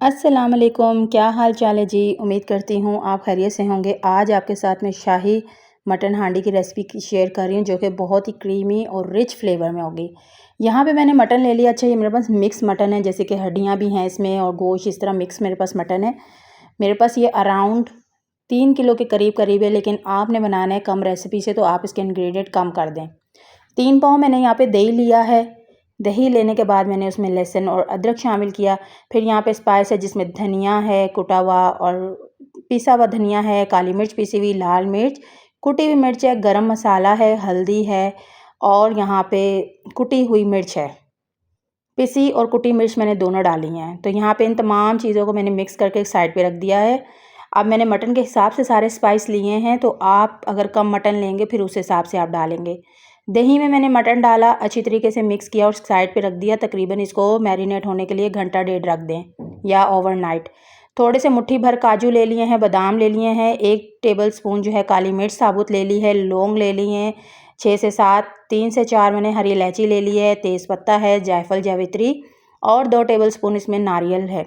अस्सलाम वालेकुम, क्या हाल चाल है जी। उम्मीद करती हूँ आप खैरियत से होंगे। आज आपके साथ में शाही मटन हांडी की रेसिपी शेयर कर रही हूँ जो कि बहुत ही क्रीमी और रिच फ्लेवर में होगी। यहाँ पे मैंने मटन ले लिया। अच्छा, ये मेरे पास मिक्स मटन है, जैसे कि हड्डियाँ भी हैं इसमें और गोश्त, इस तरह मिक्स मेरे पास मटन है। मेरे पास ये अराउंड 3 किलो के करीब करीब है, लेकिन आपने बनाना है कम रेसिपी से तो आप इसके इंग्रेडिएंट कम कर दें। 3 पाव मैंने यहाँ पे दही लिया है। दही लेने के बाद मैंने उसमें लहसुन और अदरक शामिल किया। फिर यहाँ पे स्पाइस है जिसमें धनिया है कुटा हुआ और पिसा हुआ धनिया है, काली मिर्च पिसी हुई, लाल मिर्च, कुटी हुई मिर्च है, गरम मसाला है, हल्दी है और यहाँ पे कुटी हुई मिर्च है। पिसी और कुटी मिर्च मैंने दोनों डाली हैं। तो यहाँ पे इन तमाम चीज़ों को मैंने मिक्स करके एक साइड पे रख दिया है। अब मैंने मटन के हिसाब से सारे स्पाइस लिए हैं, तो आप अगर कम मटन लेंगे फिर उस हिसाब से आप डालेंगे। दही में मैंने मटन डाला, अच्छी तरीके से मिक्स किया और साइड पे रख दिया। तकरीबन इसको मैरिनेट होने के लिए घंटा डेढ़ रख दें या ओवरनाइट। थोड़े से मुट्ठी भर काजू ले लिए हैं, बादाम ले लिए हैं, 1 टेबल स्पून जो है काली मिर्च साबुत ले ली है, लौंग ले ली हैं 6 से 7, 3 से 4 मैंने हरी इलायची ले ली है, तेज़पत्ता है, जायफल जावित्री और 2 टेबल स्पून इसमें नारियल है।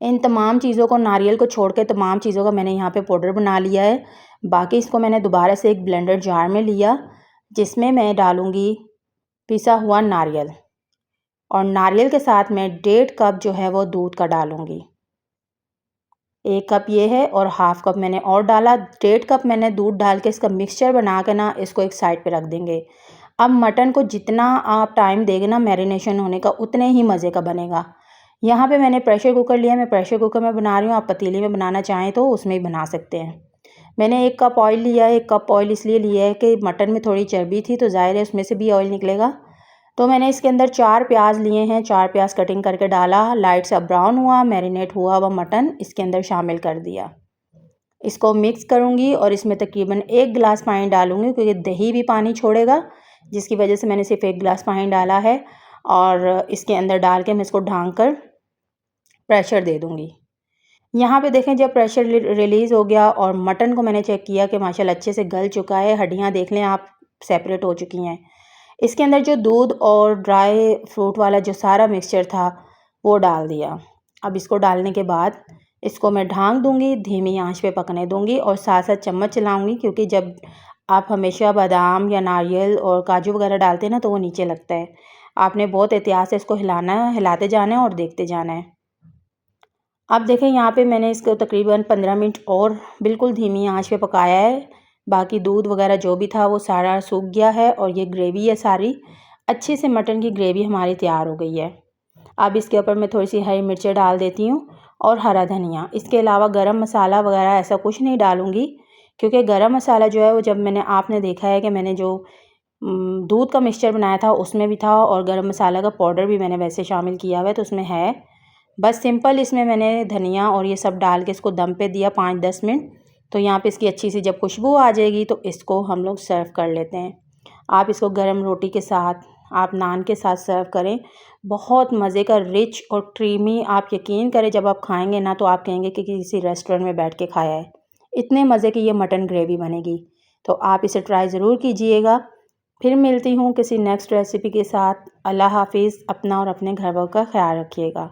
इन तमाम चीज़ों को, नारियल को छोड़ के तमाम चीज़ों का मैंने यहाँ पे पाउडर बना लिया है। बाकी इसको मैंने दोबारा से एक ब्लेंडर जार में लिया, जिसमें मैं डालूँगी पिसा हुआ नारियल और नारियल के साथ मैं 1.5 कप जो है वो दूध का डालूँगी। 1 कप ये है और हाफ़ कप मैंने और डाला। 1.5 कप मैंने दूध डाल के इसका मिक्सचर बना के ना इसको एक साइड पे रख देंगे। अब मटन को जितना आप टाइम देंगे ना मैरिनेशन होने का, उतने ही मज़े का बनेगा। यहाँ पे मैंने प्रेशर कुकर लिया है, मैं प्रेशर कुकर में बना रही हूँ। आप पतीली में बनाना चाहें तो उसमें ही बना सकते हैं। मैंने 1 कप ऑयल लिया है। 1 कप ऑयल इसलिए लिया है कि मटन में थोड़ी चर्बी थी, तो ज़ाहिर है उसमें से भी ऑयल निकलेगा। तो मैंने इसके अंदर 4 प्याज लिए हैं, 4 प्याज कटिंग करके डाला। लाइट सा ब्राउन हुआ, मैरिनेट हुआ हुआ मटन इसके अंदर शामिल कर दिया। इसको मिक्स करूँगी और इसमें तकरीबन 1 गिलास पानी डालूँगी, क्योंकि दही भी पानी छोड़ेगा, जिसकी वजह से मैंने सिर्फ 1 गिलास पानी डाला है। और इसके अंदर डाल के मैं इसको ढाँक कर प्रेशर दे दूँगी। यहाँ पे देखें, जब प्रेशर रिलीज़ हो गया और मटन को मैंने चेक किया कि माशाल्लाह अच्छे से गल चुका है, हड्डियाँ देख लें आप सेपरेट हो चुकी हैं। इसके अंदर जो दूध और ड्राई फ्रूट वाला जो सारा मिक्सचर था वो डाल दिया। अब इसको डालने के बाद इसको मैं ढाँक दूँगी, धीमी आंच पे पकने दूँगी और साथ साथ चम्मच चलाऊँगी, क्योंकि जब आप हमेशा बादाम या नारियल और काजू वगैरह डालते हैं ना तो वो नीचे लगता है। आपने बहुत एहतियात से इसको हिलाना है, हिलाते जाना है और देखते जाना है। अब देखें, यहाँ पे मैंने इसको तकरीबन 15 मिनट और बिल्कुल धीमी आंच पे पकाया है। बाकी दूध वगैरह जो भी था वो सारा सूख गया है और ये ग्रेवी है सारी, अच्छे से मटन की ग्रेवी हमारी तैयार हो गई है। अब इसके ऊपर मैं थोड़ी सी हरी मिर्चें डाल देती हूँ और हरा धनिया। इसके अलावा गरम मसाला वगैरह ऐसा कुछ नहीं डालूँगी, क्योंकि गरम मसाला जो है वो जब मैंने, आपने देखा है कि मैंने जो दूध का मिक्सचर बनाया था उसमें भी था और गरम मसाला का पाउडर भी मैंने वैसे शामिल किया हुआ है, तो उसमें है। बस सिंपल इसमें मैंने धनिया और ये सब डाल के इसको दम पे दिया 5-10 मिनट। तो यहाँ पे इसकी अच्छी सी जब खुशबू आ जाएगी तो इसको हम लोग सर्व कर लेते हैं। आप इसको गरम रोटी के साथ, आप नान के साथ सर्व करें। बहुत मज़े का रिच और क्रीमी, आप यकीन करें जब आप खाएंगे ना तो आप कहेंगे कि किसी रेस्टोरेंट में बैठ के खाया है। इतने मज़े की ये मटन ग्रेवी बनेगी। तो आप इसे ट्राई ज़रूर कीजिएगा। फिर मिलती हूँ किसी नेक्स्ट रेसिपी के साथ। अल्लाह हाफिज़। अपना और अपने घर वालों का ख्याल रखिएगा।